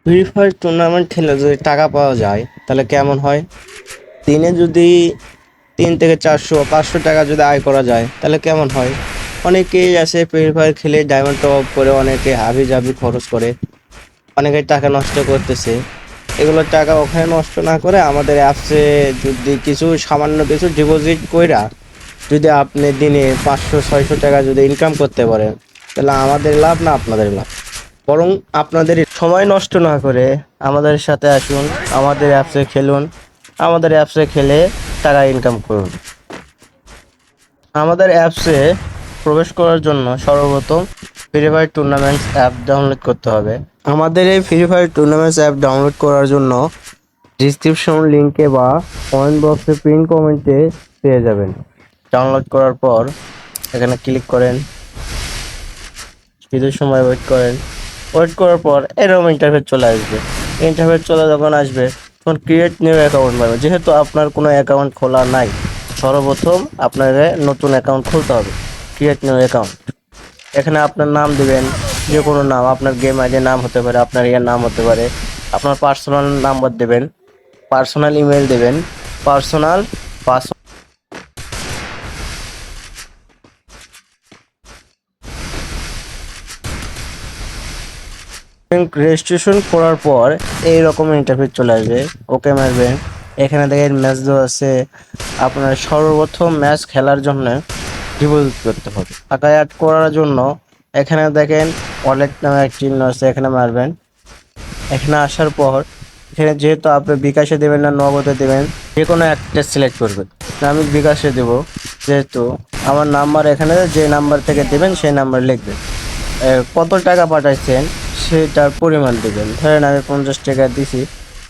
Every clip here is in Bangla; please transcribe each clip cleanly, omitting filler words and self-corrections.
ফ্রি ফায়ার টুর্নামেন্ট খেলে যদি টাকা পাওয়া যায় তাহলে কেমন হয়? দিনে যদি 3 থেকে 400 500 টাকা যদি আয় করা যায় তাহলে কেমন হয়? অনেকেই আছে ফ্রি ফায়ার খেলে ডায়মন্ড টপ আপ করে, অনেকে হাবি জাবি খরচ করে, অনেকে টাকা নষ্ট করতেছে। এগুলো টাকা ওখানে নষ্ট না করে আমাদের অ্যাপসে যদি কিছু সামান্য কিছু ডিপোজিট কইরা যদি আপনি দিনে 500 600 টাকা যদি ইনকাম করতে পারেন, তাহলে আমাদের লাভ না আপনাদের লাভ? বরং আপনাদের সময় নষ্ট না করে আমাদের সাথে আসুন, আমাদের অ্যাপসে খেলুন, আমাদের অ্যাপসে খেলে টাকা ইনকাম করুন। আমাদের অ্যাপসে প্রবেশ করার জন্য সর্বপ্রথম free fire tournaments app download করতে হবে। আমাদের এই free fire tournaments app download করার জন্য ডিসক্রিপশন লিঙ্কে বা কমেন্ট বক্সে পিন কমেন্টে পেয়ে যাবেন। ডাউনলোড করার পর এখানে ক্লিক করেন, কিছু সময় ওয়েট করেন। ওয়েট করার পর এরকম ইন্টারফেস চলে আসবে। ইন্টারফেস চলে যখন আসবে তখন ক্রিয়েট নিউ অ্যাকাউন্ট পাবে। যেহেতু আপনার কোনো অ্যাকাউন্ট খোলা নাই, সর্বপ্রথম আপনাকে নতুন অ্যাকাউন্ট খুলতে হবে। ক্রিয়েট নিউ অ্যাকাউন্ট, এখানে আপনার নাম দিবেন, যে কোনো নাম, আপনার গেম আইডির নাম হতে পারে, আপনার ইয়ার নাম হতে পারে, আপনার পার্সোনাল নাম্বার দেবেন, পার্সোনাল ইমেল দেবেন, পার্সোনাল পাসওয়ার্ড। রেজিস্ট্রেশন করার পর এইরকম ইন্টারফেস চলে আসবে। ওকে মারবেন। এখানে দেখেন ম্যাচ দেওয়া আছে। আপনার সর্বপ্রথম ম্যাচ খেলার জন্য ডিপোজিট করতে হবে। টাকা অ্যাড করার জন্য এখানে দেখেন ওয়ালেট নামে এক চিহ্ন আছে, এখানে মারবেন। এখানে আসার পর এখানে যেহেতু আপনি বিকাশে দেবেন না নগদে দেবেন, যে কোনো একটা সিলেক্ট করবেন। আমি বিকাশে দেব, যেহেতু আমার নাম্বার এখানে যে নাম্বার থেকে দেবেন সেই নাম্বার লিখবেন। কত টাকা পাঠাইছেন সেটার পরিমাণ দেবেন। ধরেন আমি 50 টাকা দিছি,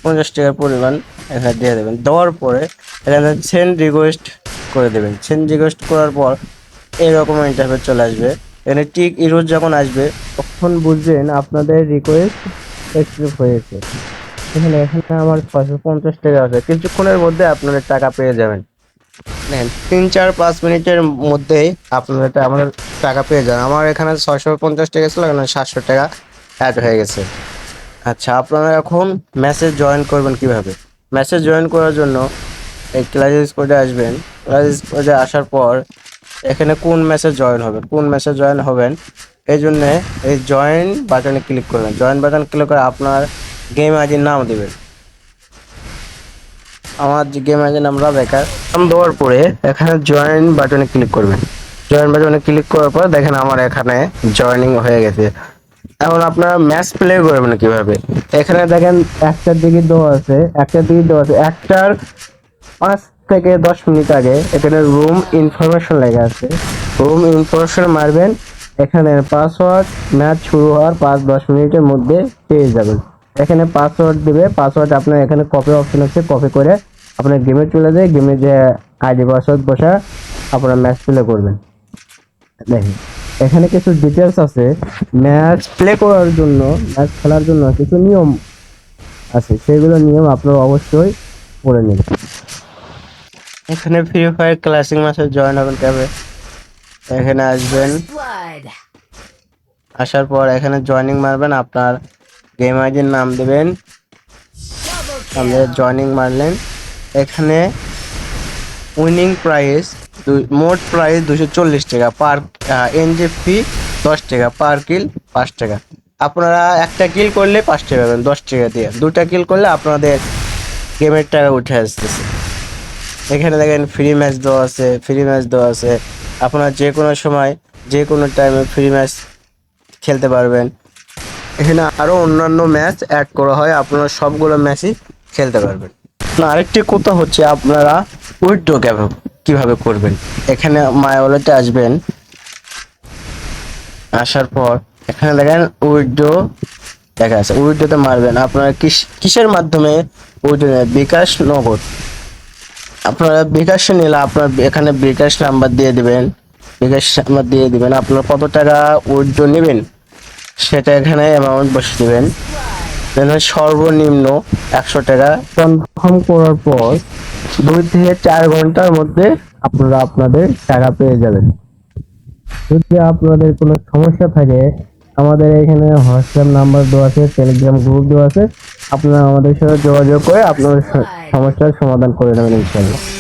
50 টাকার পরিমাণ এখানে দিয়ে দেবেন। দেওয়ার পরে এখানে সেন্ড রিকোয়েস্ট করে দেবেন। সেন্ড রিকোয়েস্ট করার পর এরকম ইন্টারফেস চলে আসবে। এখানে টিক ইরোজ যখন আসবে তখন বুঝবেন আপনাদের রিকোয়েস্ট অ্যাকসেপ্ট হয়েছে। এখানে এখানে আমার 650 টাকা আছে। কিছুক্ষণের মধ্যে আপনারা টাকা পেয়ে যাবেন। নেন 3 4 5 মিনিটের মধ্যেই আপনারা আমাদের টাকা পেয়ে যান। আমার এখানে 650 টাকা ছিল, এখানে 700 টাকা অ্যাড হয়ে গেছে। আচ্ছা, আপনারা এখন মেসেজ জয়েন করবেন কিভাবে? মেসেজ জয়েন করার জন্য এই ক্লাস স্পটে আসবেন। ক্লাস স্পটে আসার পর এখানে কোন মেসেজ জয়েন হবেন, কোন মেসেজ জয়েন হবেন এই জন্য এই জয়েন বাটনে ক্লিক করবেন। জয়েন বাটন ক্লিক করে আপনার গেম আইডির নাম দেবেন। আমার যে গেম আইডির নাম রাবেকার, নাম দেওয়ার পরে এখানে জয়েন বাটনে ক্লিক করবেন। জয়েন বাটনে ক্লিক করার পর দেখেন আমার এখানে জয়েনিং হয়ে গেছে। এখন আপনারা ম্যাচ প্লে করবেন কিভাবে? এখানে দেখেন একটার দিকে দেওয়া আছে, একটার দিকে দেওয়া আছে, একটার 5 থেকে 10 মিনিট আগে এখানে রুম ইনফরমেশন লেখা আছে। রুম ইনফরমেশন মারবেন। এখানে পাসওয়ার্ড ম্যাচ শুরু হওয়ার 5-10 মিনিটের মধ্যে পেয়ে যাবেন। এখানে পাসওয়ার্ড দিবে। পাসওয়ার্ড আপনার এখানে কপি অপশন আছে, কপি করে আপনার গেমে চলে যায়। গেমে যে আইডি পাসওয়ার্ড বসা আপনারা ম্যাচ প্লে করবেন। দেখেন এখানে কিছু ডিটেলস আছে। ম্যাচ প্লে করার জন্য, ম্যাচ খেলার জন্য কিছু নিয়ম আছে, সেগুলো নিয়ম আপনারা অবশ্যই পড়ে নিন। এখানে ফ্রি ফায়ার ক্লাসিক ম্যাচে জয়েন হবেন কিভাবে? এখানে আসবেন, আসার পর এখানে জয়েনিং মারবেন। আপনার গেম আইডির নাম দেবেন, আমাদের জয়েনিং মারলেন। এখানে উইনিং প্রাইস, মোট প্রাইস 240 টাকা, পার এনজে ফি 10 টাকা, পার কিল 5 টাকা। আপনারা একটা কিল করলে 5 টাকা পাবেন 10 টাকা দিয়ে। 2টা কিল করলে আপনাদের গেমের টাকা উঠে আসতেছে। এখানে দেখেন ফ্রি ম্যাচ দেওয়া আছে, ফ্রি ম্যাচ দেওয়া আছে। আপনারা যে কোনো সময় যে কোনো টাইমে ফ্রি ম্যাচ খেলতে পারবেন। এখানে আরও অন্যান্য ম্যাচ অ্যাড করা হয়, আপনারা সবগুলো ম্যাচই খেলতে পারবেন। আরেকটি কথা হচ্ছে আপনারা উইথড্র কিভাবে করবেন? এখানে মাই ওয়ালেটে আসবেন। আসার পর এখানে দেখেন উইথড্র দেখা আছে, উইথড্রতে মারবেন। আপনারা কিসের মাধ্যমে উইথড্র নেবেন? বিকাশ, নগদ। আপনারা বিকাশে নিলে আপনার এখানে বিকাশ নাম্বার দিয়ে দিবেন। বিকাশ নাম্বার দিয়ে দিবেন। আপনারা কত টাকা উইথড্র নেবেন সেটা এখানে অ্যামাউন্ট বসে দিবেন। সর্বনিম্ন 100 টাকা। কনফার্ম করার পর 2 থেকে 4 ঘন্টার মধ্যে আপনারা আপনাদের টাকা পেয়ে যাবেন। যদি আপনাদের কোনো সমস্যা থাকে আমাদের এখানে হোয়াটসঅ্যাপ নাম্বার দেওয়া আছে, টেলিগ্রাম গ্রুপ দেওয়া আছে। আপনারা আমাদের সাথে যোগাযোগ করে আপনার সমস্যার সমাধান করে নেবেন ইনশাআল্লাহ।